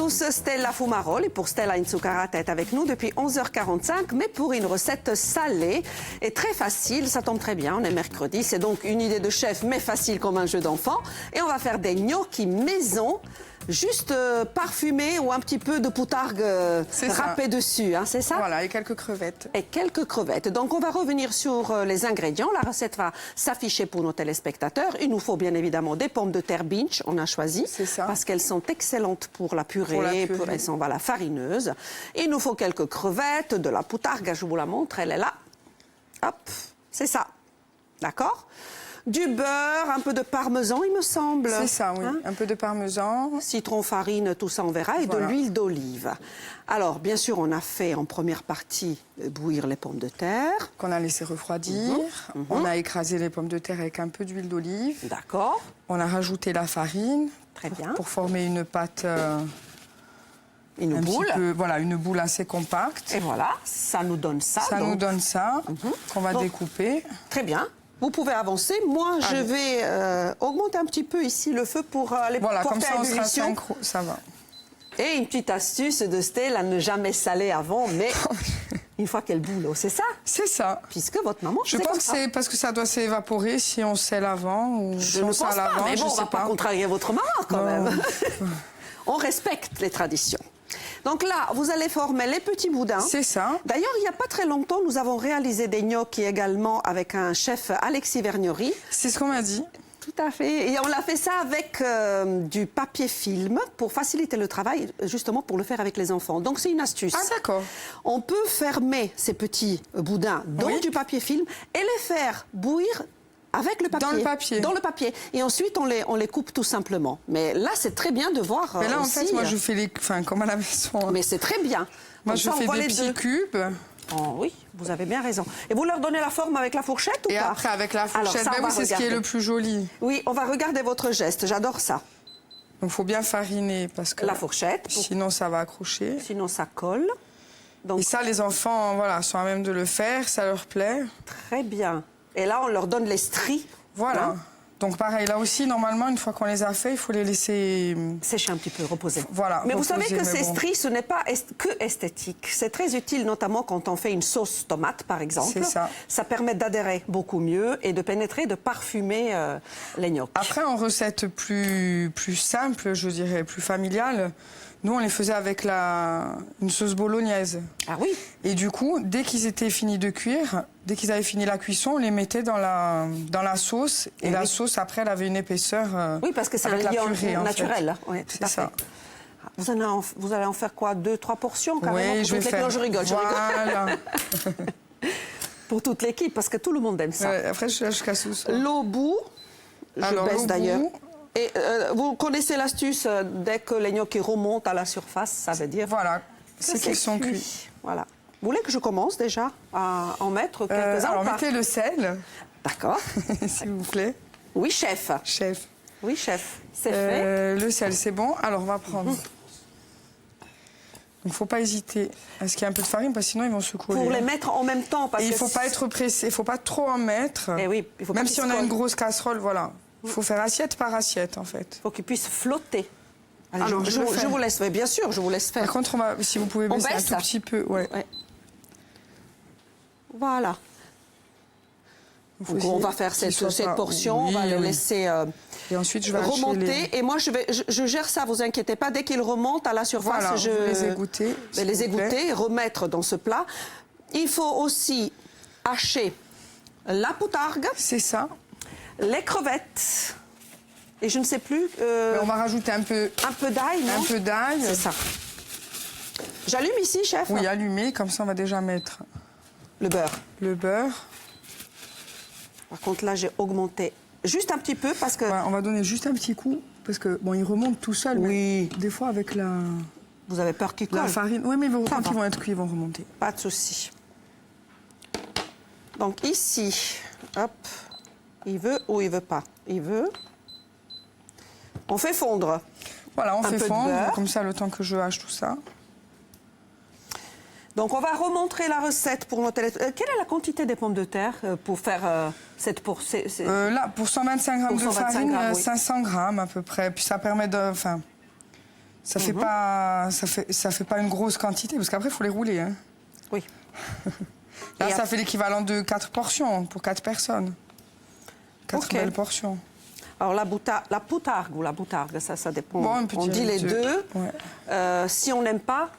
tous, Stella Fumaroli et pour Stella Inzucarate est avec nous depuis 11h45, mais pour une recette salée et très facile, ça tombe très bien, on est mercredi, c'est donc une idée de chef mais facile comme un jeu d'enfant. Et on va faire des gnocchis maison, juste parfumés ou un petit peu de poutargue râpée dessus, hein, c'est ça? Voilà, et quelques crevettes. Et quelques crevettes. Donc on va revenir sur les ingrédients. La recette va s'afficher pour nos téléspectateurs. Il nous faut bien évidemment des pommes de terre binge, on a choisi. C'est ça. Parce qu'elles sont excellentes pour la purée, elles sont voilà, farineuses. Il nous faut quelques crevettes, de la poutargue, je vous la montre, elle est là. Hop, c'est ça. D'accord? Du beurre, un peu de parmesan, il me semble. C'est ça, oui. Hein? Un peu de parmesan. Citron, farine, tout ça on verra, et voilà. De l'huile d'olive. Alors, bien sûr, on a fait en première partie bouillir les pommes de terre. Qu'on a laissé refroidir. On a écrasé les pommes de terre avec un peu d'huile d'olive. D'accord. On a rajouté la farine. Très bien. Pour former une pâte... Une boule. Voilà, une boule assez compacte. Et voilà, ça nous donne ça. Ça nous donne ça, qu'on va découper. Très bien. Vous pouvez avancer. Moi, je vais augmenter un petit peu ici le feu pour les voilà, porter comme ça, à on sera ébullition. synchro, ça va. Et une petite astuce de Stella, ne jamais saler avant, mais une fois qu'elle boule, c'est ça? C'est ça. Puisque votre maman, je pense que c'est parce que ça doit s'évaporer si on sèle avant ou si on sale avant. Mais bon, on ne va pas contrarier votre maman quand même. On respecte les traditions. Donc là, vous allez former les petits boudins. C'est ça. D'ailleurs, il n'y a pas très longtemps, nous avons réalisé des gnocchis également avec un chef, Alexis Vergnori. C'est ce qu'on m'a dit. Tout à fait. Et on l'a fait ça avec du papier film pour faciliter le travail, justement pour le faire avec les enfants. Donc c'est une astuce. Ah d'accord. On peut fermer ces petits boudins dans du papier film et les faire bouillir avec le papier. Dans le papier. Dans le papier. Et ensuite, on les coupe tout simplement. Mais là, c'est très bien de voir. Mais là, aussi, en fait, moi, je fais les... Enfin, comme à la maison. Mais c'est très bien. Moi, je fais des petits cubes. Oh, oui, vous avez bien raison. Et vous leur donnez la forme avec la fourchette ou pas? Et après, avec la fourchette, ben oui, c'est ce qui est le plus joli. Oui, on va regarder votre geste. J'adore ça. Donc, il faut bien fariner parce que... La fourchette. Sinon, ça va accrocher. Sinon, ça colle. Donc... Et ça, les enfants, voilà, sont à même de le faire. Ça leur plaît. Très bien. Et là, on leur donne les stries. Voilà. Hein? Donc pareil, là aussi, normalement, une fois qu'on les a fait, il faut les laisser... sécher un petit peu, reposer. Voilà. Mais reposer, vous savez que ces stries, ce n'est pas que esthétique. C'est très utile, notamment quand on fait une sauce tomate, par exemple. C'est ça. Ça permet d'adhérer beaucoup mieux et de pénétrer, de parfumer les gnocchis. Après, en recette plus simple, je dirais, plus familiale, nous, on les faisait avec une sauce bolognaise. Ah oui. Et du coup, dès qu'ils étaient finis de cuire, dès qu'ils avaient fini la cuisson, on les mettait dans la sauce. Et la sauce, après, elle avait une épaisseur oui, parce que c'est un liant naturel. Oui, tout à fait. Ça. Vous allez en faire quoi? 2-3 portions carrément? Oui, je vais faire. Non, je rigole, Voilà. Pour toute l'équipe, parce que tout le monde aime ça. Ouais, après, je casse tout ça. L'eau bout, je baisse d'ailleurs. Et vous connaissez l'astuce, dès que les gnocchis remontent à la surface, ça veut dire... Voilà, c'est qu'ils sont cuits. Voilà. Vous voulez que je commence déjà à en mettre quelques-uns? Alors, mettez le sel. D'accord. S'il vous plaît. Oui, chef. Chef. Oui, chef. C'est fait. Le sel, c'est bon. Alors, on va prendre... Donc, il ne faut pas hésiter à ce qu'il y ait un peu de farine, parce que sinon, ils vont se coller. Pour les mettre en même temps, parce que... il ne faut pas être pressé, il ne faut pas trop en mettre. Et oui, il faut même si on a une grosse casserole, voilà. Il faut faire assiette par assiette, en fait. Il faut qu'il puisse flotter. Allez, alors, je vous laisse, bien sûr, je vous laisse faire. Par contre, si vous pouvez baisser un tout petit peu, ouais. Voilà. Donc, on va faire cette portion, on va le laisser et ensuite, je vais remonter. Et moi, je gère ça, vous inquiétez pas. Dès qu'il remonte à la surface, voilà, je vais les égoutter, remettre dans ce plat. Il faut aussi hacher la poutargue. C'est ça. Les crevettes. Et je ne sais plus... on va rajouter un peu d'ail, non? Un peu d'ail. C'est ça. J'allume ici, chef? Oui, allumé. Comme ça, on va déjà mettre... le beurre. Le beurre. Par contre, là, j'ai augmenté juste un petit peu parce que... Ouais, on va donner juste un petit coup. Parce que, bon, il remonte tout seul. Oui. Mais des fois, avec la... Vous avez peur qu'il colle? La farine. Oui, mais quand ils vont être cuits, ils vont remonter. Pas de souci. Donc, ici, hop... Il veut ou il veut pas? Il veut. On fait fondre. Voilà, on fait fondre, comme ça, le temps que je hache tout ça. Donc, on va remontrer la recette pour nos télé... Quelle est la quantité des pommes de terre pour faire cette... Là, pour 125 grammes de farine, 500 grammes à peu près. Puis ça permet de... Enfin, ça fait pas une grosse quantité, parce qu'après, il faut les rouler. Hein. Oui. Là, ça fait l'équivalent de 4 portions pour 4 personnes. 4 belles portions. Alors, la poutargue ou la boutargue, ça dépend. Bon, on dit les deux. Ouais. Si on n'aime pas,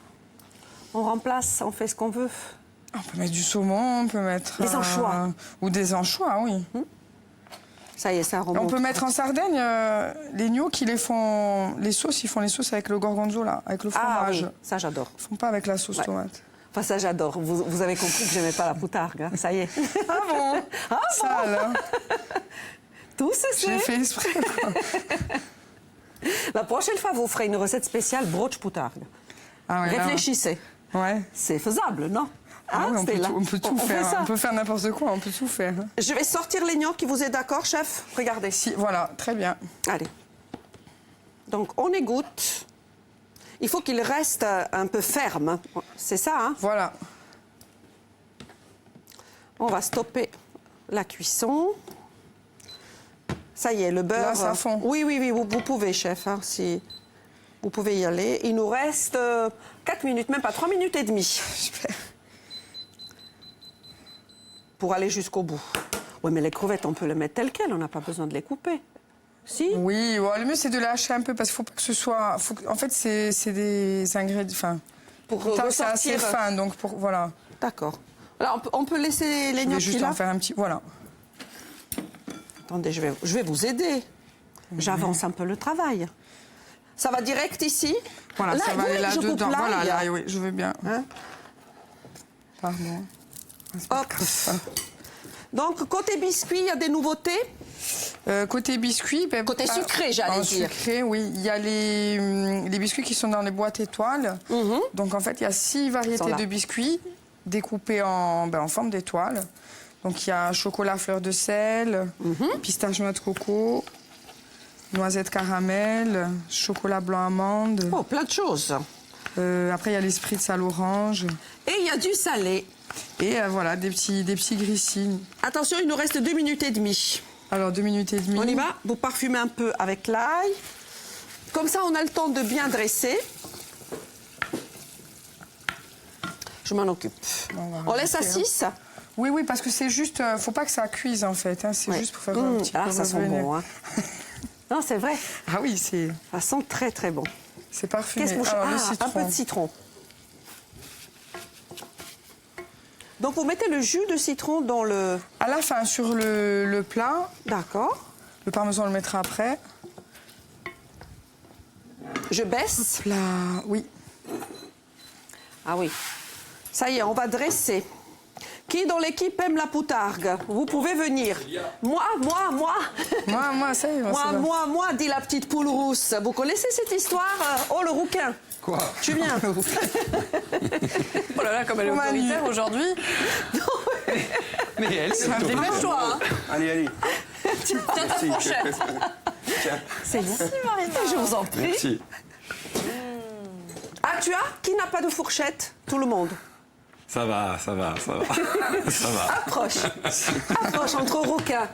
on remplace, on fait ce qu'on veut. On peut mettre du saumon, on peut mettre... Des anchois. Ou des anchois, oui. Ça y est, ça remonte. On peut mettre en Sardaigne, les gnous qui les font... Les sauces, ils font les sauces avec le gorgonzola, avec le fromage. Ah oui, ça j'adore. Ils font pas avec la sauce tomate. Enfin, ça j'adore. Vous avez compris que j'aimais pas la poutargue, hein. Ça y est. Ah bon? Ah ça, bon alors. Tout se sait. J'ai fait exprès, quoi. La prochaine fois, vous ferez une recette spéciale broche poutargue. Ah ouais, Réfléchissez. Là, ouais. C'est faisable, non? Ah oui, on peut tout faire. Fait ça. On peut faire n'importe quoi, on peut tout faire. Je vais sortir les gnocchis, vous êtes d'accord, chef? Regardez. Si, voilà, très bien. Allez. Donc, on égoutte. Il faut qu'il reste un peu ferme. C'est ça, hein? Voilà. On va stopper la cuisson. Ça y est, le beurre... Là, ça fond. Oui, vous pouvez, chef, hein, si... Vous pouvez y aller. Il nous reste 4 minutes, même pas 3 minutes et demie. Super. Pour aller jusqu'au bout. Oui, mais les crevettes, on peut les mettre telles quelles, on n'a pas besoin de les couper. Si? Oui, bon, le mieux c'est de les hacher un peu parce qu'il faut pas que ce soit... En fait, c'est des ingrédients... Enfin, Pour c'est assez fin, donc voilà. D'accord. Alors, on peut laisser les Je vais gnocchis juste là? en faire un petit... Voilà. Attendez, je vais vous aider. J'avance un peu le travail. Ça va direct ici? Voilà, là, ça va aller là-dedans. Voilà, l'ail. là, oui, je veux bien. Hein? Pardon. Hop. Donc, côté biscuit, il y a des nouveautés? Côté biscuit... Ben, Côté sucré, j'allais dire. Sucré, oui. Il y a les biscuits qui sont dans les boîtes étoiles. Donc, en fait, il y a 6 variétés de biscuits découpés en forme d'étoile. Donc, il y a chocolat fleur de sel, pistache noix de coco, noisette caramel, chocolat blanc amande. Oh, plein de choses. Après, il y a l'esprit de sal orange. Et il y a du salé. Et voilà, des petits grissines. Attention, il nous reste 2 minutes et demie. Alors, 2 minutes et demie. On y va? Vous parfumez un peu avec l'ail. Comme ça, on a le temps de bien dresser. Je m'en occupe. On laisse à 6? Oui, parce que c'est juste... faut pas que ça cuise, en fait. Hein, c'est juste pour faire un petit peu... Ah, ça sent bon, hein. Non, c'est vrai. Ah oui, c'est... Ça sent très, très bon. C'est parfumé. Qu'est-ce que Alors, le un peu de citron. Donc, vous mettez le jus de citron dans le... À la fin, sur le plat. D'accord. Le parmesan, on le mettra après. Je baisse. Là, oui. Ah oui. Ça y est, on va dresser. Qui dans l'équipe aime la poutargue? Vous pouvez venir. Moi. Moi, ça y est. Moi, dit la petite poule rousse. Vous connaissez cette histoire? Oh, le rouquin. Quoi? Tu viens? Oh là là, comme elle est autoritaire aujourd'hui. Mais elle, c'est Dépêche-toi, hein. Allez. Tiens ta fourchette. C'est bon. Je vous en prie. Merci. Ah, tu as? Qui n'a pas de fourchette? Tout le monde. Ça va. Ça va. Approche entre rouquins.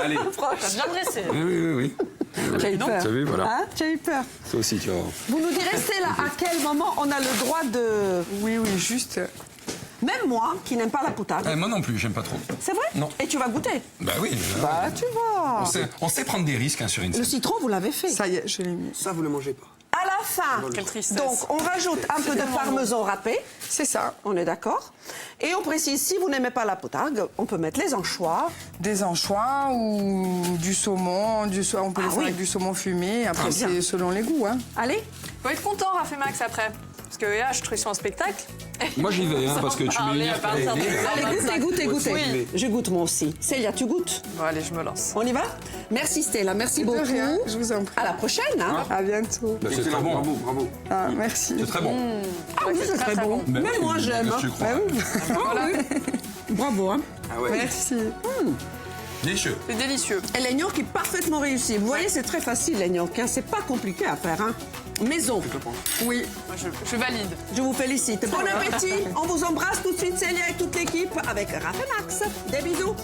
Allez. Approche. T'as bien dressé. Oui. Tu as eu peur. Tu as vu, voilà. Hein? Tu as eu peur. Toi aussi, tu vas voir. Vous nous direz, c'est là, à quel moment on a le droit de... Oui, juste... Même moi, qui n'aime pas la poutargue. Moi non plus, j'aime pas trop. C'est vrai? Non. Et tu vas goûter? Bah oui. Bah, tu vois. On sait prendre des risques, hein, sur une Le scène. citron, vous l'avez fait. Ça y est, je l'ai mis. Ça, vous le mangez pas. À la fin, Quelle tristesse. donc on rajoute un peu de parmesan râpé, C'est ça. on est d'accord. Et on précise, si vous n'aimez pas la poutargue, on peut mettre les anchois. Des anchois ou du saumon. On peut le faire avec du saumon fumé. Après, bien. c'est selon les goûts. Hein. Allez, Faut être content, Raph et Max, après. Parce que là, je trouve sur un spectacle. Moi, j'y vais, hein, parce que tu Parler à m'énerves. partir de- allez, goûtez. Oui. Je goûte moi aussi. Célia, tu goûtes? Bon, allez, je me lance. On y va? Merci Stella, merci De beaucoup. rien, je vous en prie. À la prochaine. Hein. À bientôt. Bah, c'est très bon. Bravo. Ah, merci. C'est très bon. Ah oui, c'est très bon. Bah, Même moi, j'aime. Tu crois. Bravo. Hein. Ah ouais. Merci. Délicieux. C'est délicieux. Et les gnocchis parfaitement réussis. Vous voyez, c'est très facile les gnocchis. Hein. C'est pas compliqué à faire. Hein. Maison. Oui. Moi, je valide. Je vous félicite. Bon appétit. On vous embrasse tout de suite, Célia, et toute l'équipe avec Raph et Max. Des bisous.